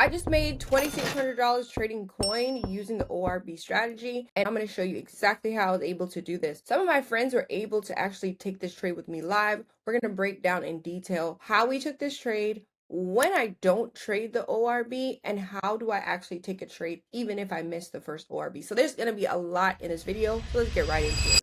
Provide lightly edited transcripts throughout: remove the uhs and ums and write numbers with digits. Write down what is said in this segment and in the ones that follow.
I just made $2,600 trading coin using the ORB strategy, and I'm going to show you exactly how I was able to do this. Some of my friends were able to actually take this trade with me live. We're going to break down in detail how we took this trade, when I don't trade the ORB, and how do I actually take a trade even if I miss the first ORB. So there's going to be a lot in this video, so let's get right into it.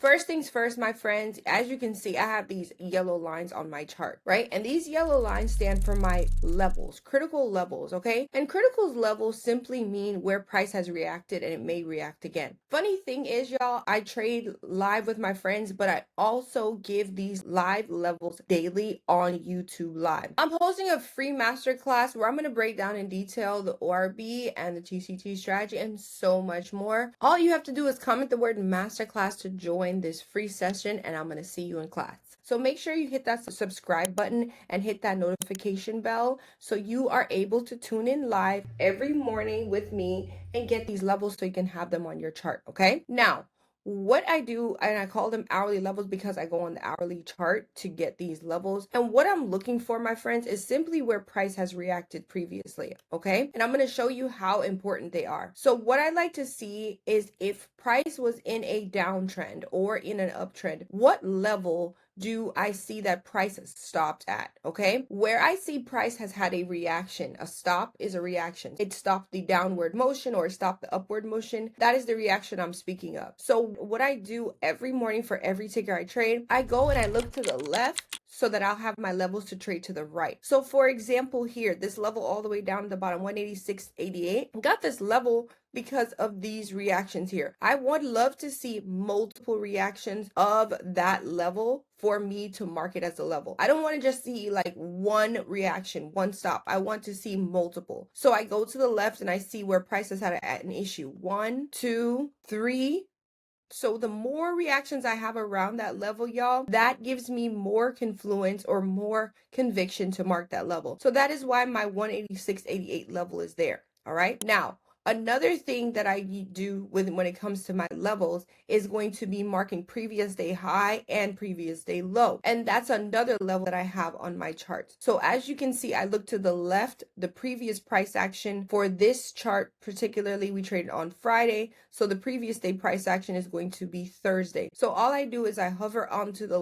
First things first, my friends, as you can see, I have these yellow lines on my chart, right? And these yellow lines stand for my levels, critical levels, okay? And critical levels simply mean where price has reacted and it may react again. Funny thing is, y'all, I trade live with my friends, but I also give these live levels daily on YouTube Live. I'm hosting a free masterclass where I'm going to break down in detail the ORB and the TCT strategy and so much more. All you have to do is comment the word masterclass to join this free session, and I'm going to see you in class. So make sure you hit that subscribe button and hit that notification bell so you are able to tune in live every morning with me and get these levels so you can have them on your chart, okay? Now, what I do, and I call them hourly levels because I go on the hourly chart to get these levels. And what I'm looking for, my friends, is simply where price has reacted previously, okay? And I'm going to show you how important they are. So what I like to see is if price was in a downtrend or in an uptrend, what level do I see that price has stopped at, okay? Where I see price has had a reaction, a stop is a reaction. It stopped the downward motion or stopped the upward motion. That is the reaction I'm speaking of. So what I do every morning for every ticker I trade, I go and I look to the left so that I'll have my levels to trade to the right. So for example here, this level all the way down to the bottom, 186.88, got this level because of these reactions here. I would love to see multiple reactions of that level for me to mark it as a level. I don't want to just see like one reaction, one stop. I want to see multiple. So I go to the left and I see where price has had an issue. 1, 2, 3. So the more reactions I have around that level, y'all, that gives me more confluence or more conviction to mark that level. So that is why my 186.88 level is there. All right. Now, another thing that I do when it comes to my levels is going to be marking previous day high and previous day low. And that's another level that I have on my chart. So as you can see, I look to the left, the previous price action for this chart, particularly we traded on Friday. So the previous day price action is going to be Thursday. So all I do is I hover onto the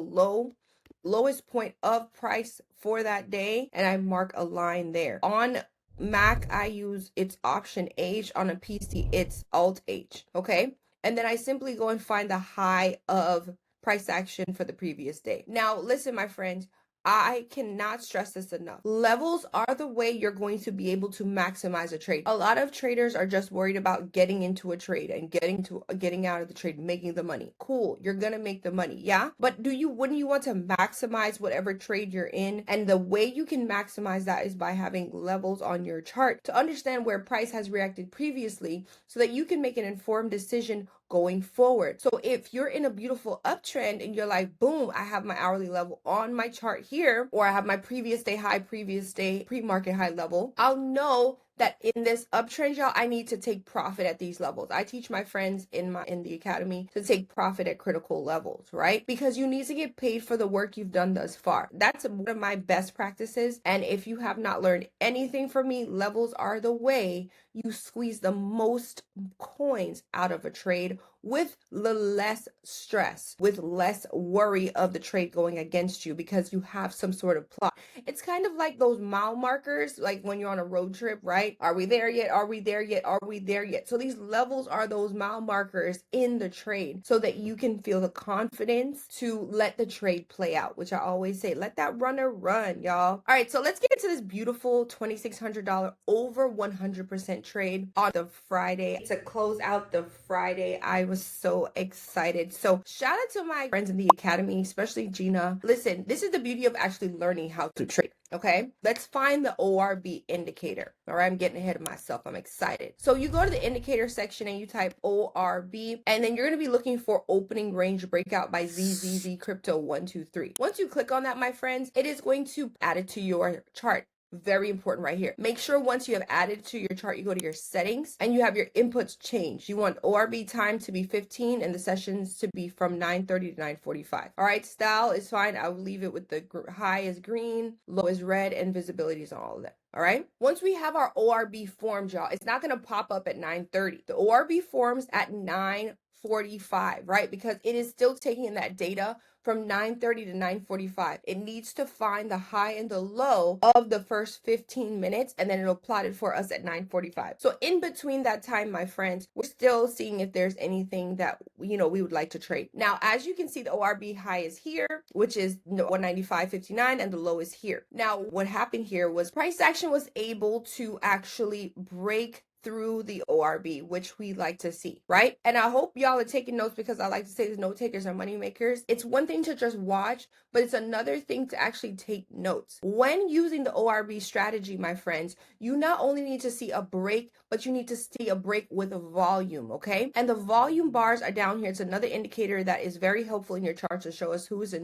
lowest point of price for that day and I mark a line there. On Mac, I use it's Option H. On a PC, it's Alt H, okay? And then I simply go and find the high of price action for the previous day. Now, listen, my friends, I cannot stress this enough. Levels are the way you're going to be able to maximize a trade. A lot of traders are just worried about getting into a trade and getting out of the trade, making the money. Cool, you're gonna make the money, yeah? But wouldn't you want to maximize whatever trade you're in? And the way you can maximize that is by having levels on your chart to understand where price has reacted previously so that you can make an informed decision going forward. So if you're in a beautiful uptrend and you're like, boom, I have my hourly level on my chart here, or I have my previous day high, previous day pre-market high level, I'll know that in this uptrend, y'all, I need to take profit at these levels. I teach my friends in the academy to take profit at critical levels, right? Because you need to get paid for the work you've done thus far. That's one of my best practices. And if you have not learned anything from me, levels are the way you squeeze the most coins out of a trade with the less stress, with less worry of the trade going against you because you have some sort of plot. It's kind of like those mile markers, like when you're on a road trip, right? Are we there yet? Are we there yet? Are we there yet? So these levels are those mile markers in the trade so that you can feel the confidence to let the trade play out, which I always say, let that runner run, y'all. All right, so let's get into this beautiful $2,600 over 100% trade on the Friday. To close out the Friday, I was so excited. So shout out to my friends in the academy, especially Gina. Listen, this is the beauty of actually learning how to trade. Okay, let's find the ORB indicator. All right, I'm getting ahead of myself. I'm excited. So you go to the indicator section and you type ORB, and then you're going to be looking for opening range breakout by ZZZ Crypto 123. Once you click on that, my friends, it is going to add it to your chart. Very important right here. Make sure once you have added to your chart, you go to your settings and you have your inputs changed. You want ORB time to be 15 and the sessions to be from 9:30 to 9:45. All right, style is fine. I will leave it with the high is green, low is red, and visibility is on all of that. All right. Once we have our ORB formed, y'all, it's not going to pop up at 9:30. The ORB forms at 9:45, right? Because it is still taking in that data from 9:30 to 9:45. It needs to find the high and the low of the first 15 minutes, and then it'll plot it for us at 9:45. So in between that time, my friends, we're still seeing if there's anything that, we would like to trade. Now, as you can see, the ORB high is here, which is 195.59, and the low is here. Now, what happened here was price action was able to actually break through the ORB, which we like to see, right? And I hope y'all are taking notes, because I like to say the note takers are money makers. It's one thing to just watch, but it's another thing to actually take notes. When using the ORB strategy, my friends, you not only need to see a break, but you need to see a break with a volume, okay? And the volume bars are down here. It's another indicator that is very helpful in your chart to show us who's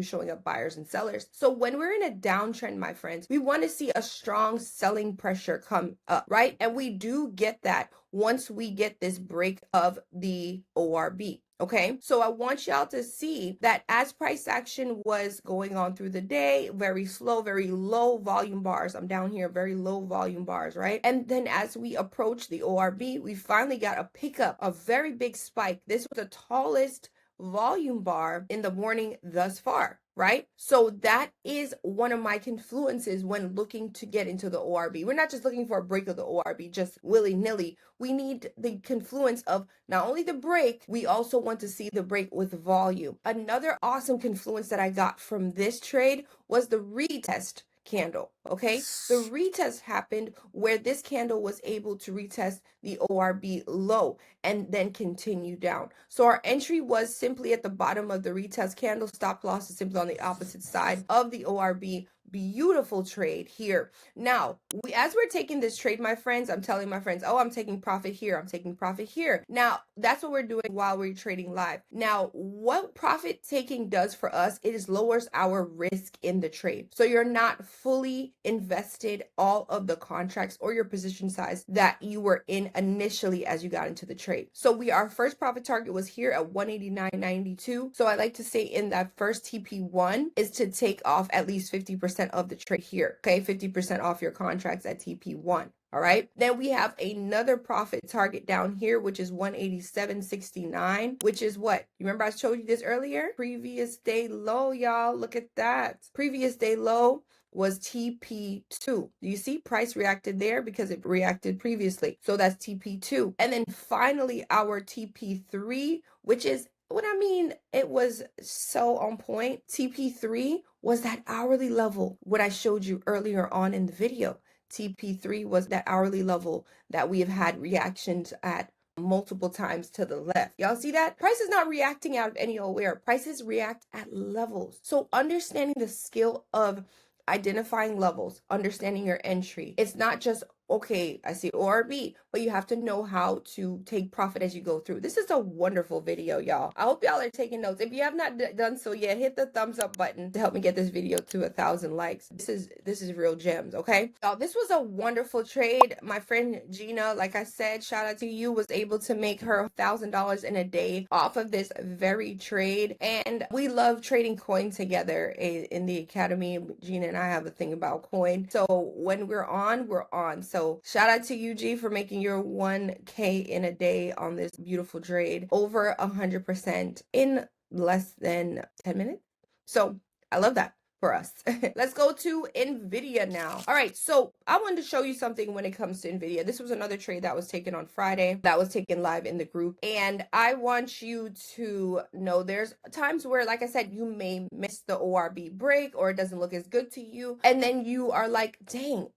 showing up buyers and sellers. So when we're in a downtrend, my friends, we want to see a strong selling pressure come up, right? And we do get that once we get this break of the ORB. Okay, so I want y'all to see that as price action was going on through the day, very slow, very low volume bars. I'm down here, very low volume bars, right? And then as we approach the ORB, we finally got a pickup, a very big spike. This was the tallest volume bar in the morning thus far, right? So that is one of my confluences when looking to get into the ORB. We're not just looking for a break of the ORB just willy-nilly. We need the confluence of not only the break, we also want to see the break with volume. Another awesome confluence that I got from this trade was the retest candle. Okay, the retest happened where this candle was able to retest the ORB low and then continue down. So our entry was simply at the bottom of the retest candle. Stop loss is simply on the opposite side of the ORB. Beautiful trade here. Now, as we're taking this trade, my friends, I'm telling my friends, oh, I'm taking profit here. I'm taking profit here. Now, that's what we're doing while we're trading live. Now, what profit taking does for us, it is lowers our risk in the trade. So you're not fully invested all of the contracts or your position size that you were in initially as you got into the trade. So our first profit target was here at 189.92. So I like to say in that first TP1 is to take off at least 50% of the trade here. Okay, 50% off your contracts at TP1. All right. Then we have another profit target down here, which is 187.69, which is what? You remember I showed you this earlier? Previous day low, y'all. Look at that. Previous day low was TP2. Do you see price reacted there because it reacted previously? So that's TP2. And then finally our TP3, which is what I mean, it was so on point. TP3 was that hourly level, what I showed you earlier on in the video. TP3 was that hourly level that we have had reactions at multiple times to the left. Y'all see that? Price is not reacting out of any old where. Prices react at levels. So understanding the skill of identifying levels, understanding your entry. It's not just, okay, I see ORB, but you have to know how to take profit as you go through. This is a wonderful video, y'all. I hope y'all are taking notes. If you have not done so yet, hit the thumbs up button to help me get this video to 1,000 likes. This is real gems, okay? Y'all, this was a wonderful trade. My friend Gina, like I said, shout out to you, was able to make her $1,000 in a day off of this very trade. And we love trading coin together in the academy. Gina and I have a thing about coin. So when we're on, we're on. So shout out to you, G, for making your 1K in a day on this beautiful trade, over 100% in less than 10 minutes. So I love that for us. Let's go to NVIDIA now. All right, so I wanted to show you something when it comes to NVIDIA. This was another trade that was taken on Friday, that was taken live in the group. And I want you to know there's times where, like I said, you may miss the ORB break or it doesn't look as good to you. And then you are like, dang,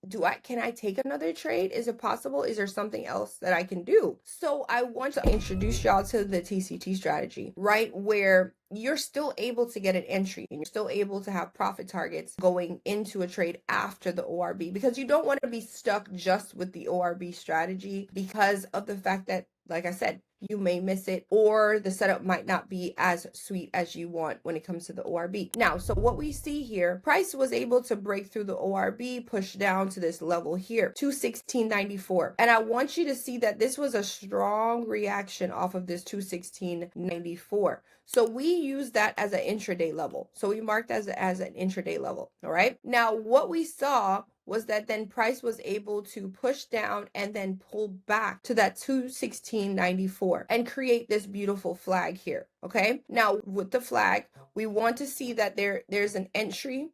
can I take another trade? Is it possible? Is there something else that I can do? So I want to introduce y'all to the TCT strategy, right? Where you're still able to get an entry and you're still able to have profit targets going into a trade after the ORB, because you don't want to be stuck just with the ORB strategy because of the fact that, like I said, you may miss it, or the setup might not be as sweet as you want when it comes to the ORB. Now, so what we see here, price was able to break through the ORB, push down to this level here, 216.94. And I want you to see that this was a strong reaction off of this 216.94. So we use that as an intraday level. So we marked as an intraday level. All right. Now, what we saw was that then price was able to push down and then pull back to that 216.94 and create this beautiful flag here. Okay. Now with the flag, we want to see that there's an entry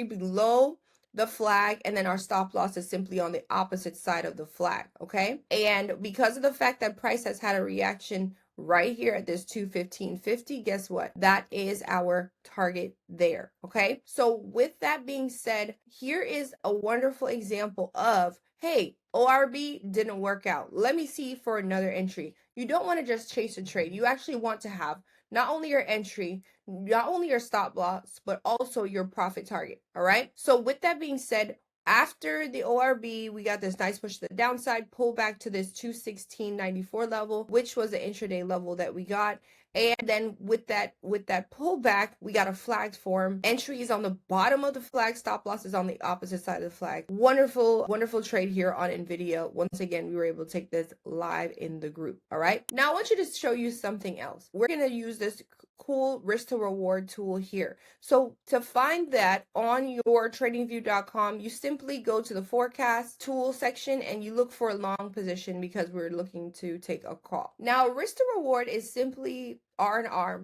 below the flag, and then our stop loss is simply on the opposite side of the flag. Okay. And because of the fact that price has had a reaction right here at this 215.50, guess what? That is our target there. Okay. So with that being said, here is a wonderful example of, hey, ORB didn't work out. Let me see for another entry. You don't want to just chase a trade. You actually want to have not only your entry, not only your stop loss, but also your profit target. All right. So with that being said, after the ORB, we got this nice push to the downside, pull back to this 216.94 level, which was the intraday level that we got. And then with that pullback, we got a flag form. Entry is on the bottom of the flag, stop loss is on the opposite side of the flag. Wonderful, wonderful trade here on NVIDIA. Once again, we were able to take this live in the group. All right. Now I want you to show you something else. We're going to use this cool risk to reward tool here. So to find that on your tradingview.com, you simply go to the forecast tool section and you look for a long position because we're looking to take a call. Now, risk to reward is simply R.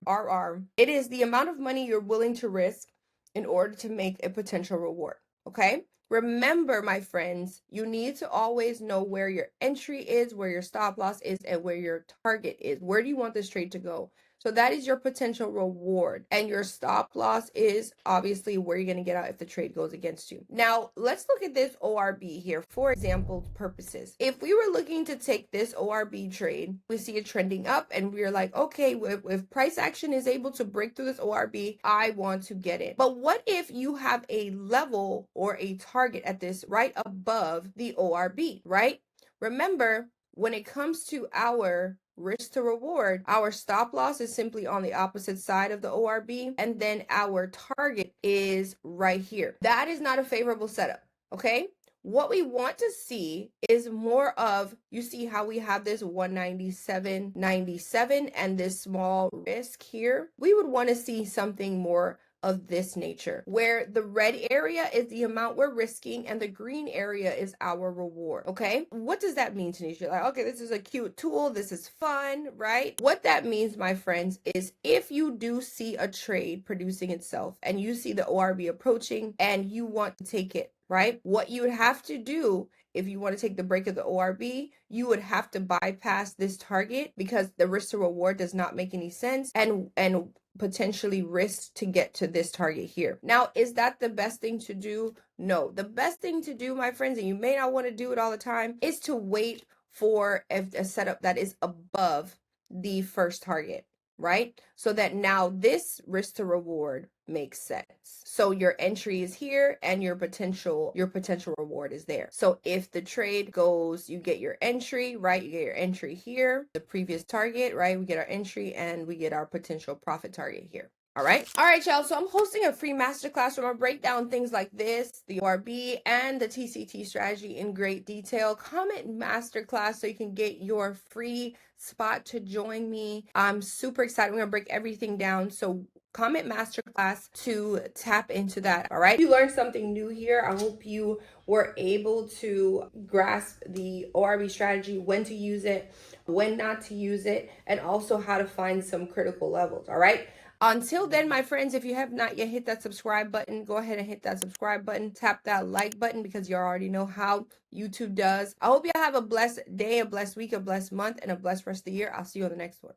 It is the amount of money you're willing to risk in order to make a potential reward. Okay. Remember, my friends, you need to always know where your entry is, where your stop loss is, and where your target is. Where do you want this trade to go? So that is your potential reward. And your stop loss is obviously where you're going to get out if the trade goes against you. Now, let's look at this ORB here for example purposes. If we were looking to take this ORB trade, we see it trending up and we're like, okay, if price action is able to break through this ORB, I want to get it. But what if you have a level or a target at this right above the ORB, right? Remember, when it comes to our risk to reward, our stop loss is simply on the opposite side of the ORB, and then our target is right here. That is not a favorable setup, okay? What we want to see is more of, you see how we have this 197.97 and this small risk here? We would want to see something more of this nature, where the red area is the amount we're risking and the green area is our reward. Okay, what does that mean, Tanisha? You're like, okay, this is a cute tool, this is fun, right? What that means, my friends, is if you do see a trade producing itself and you see the ORB approaching and you want to take it, right? What you would have to do if you want to take the break of the ORB, you would have to bypass this target because the risk to reward does not make any sense, and potentially risk to get to this target here. Now, is that the best thing to do? No. The best thing to do, my friends, and you may not want to do it all the time, is to wait for a setup that is above the first target, right? So that now this risk to reward makes sense. So your entry is here and your potential reward is there. So if the trade goes, you get your entry, right? You get your entry here, the previous target, right? We get our entry and we get our potential profit target here. All right, y'all. So I'm hosting a free masterclass where I'm gonna break down things like this, the ORB and the TCT strategy in great detail. Comment masterclass so you can get your free spot to join me. I'm super excited. We're gonna break everything down. So comment masterclass to tap into that. All right. You learned something new here. I hope you were able to grasp the ORB strategy, when to use it, when not to use it, and also how to find some critical levels. All right. Until then, my friends, if you have not yet hit that subscribe button, go ahead and hit that subscribe button. Tap that like button because you already know how YouTube does. I hope you have a blessed day, a blessed week, a blessed month, and a blessed rest of the year. I'll see you on the next one.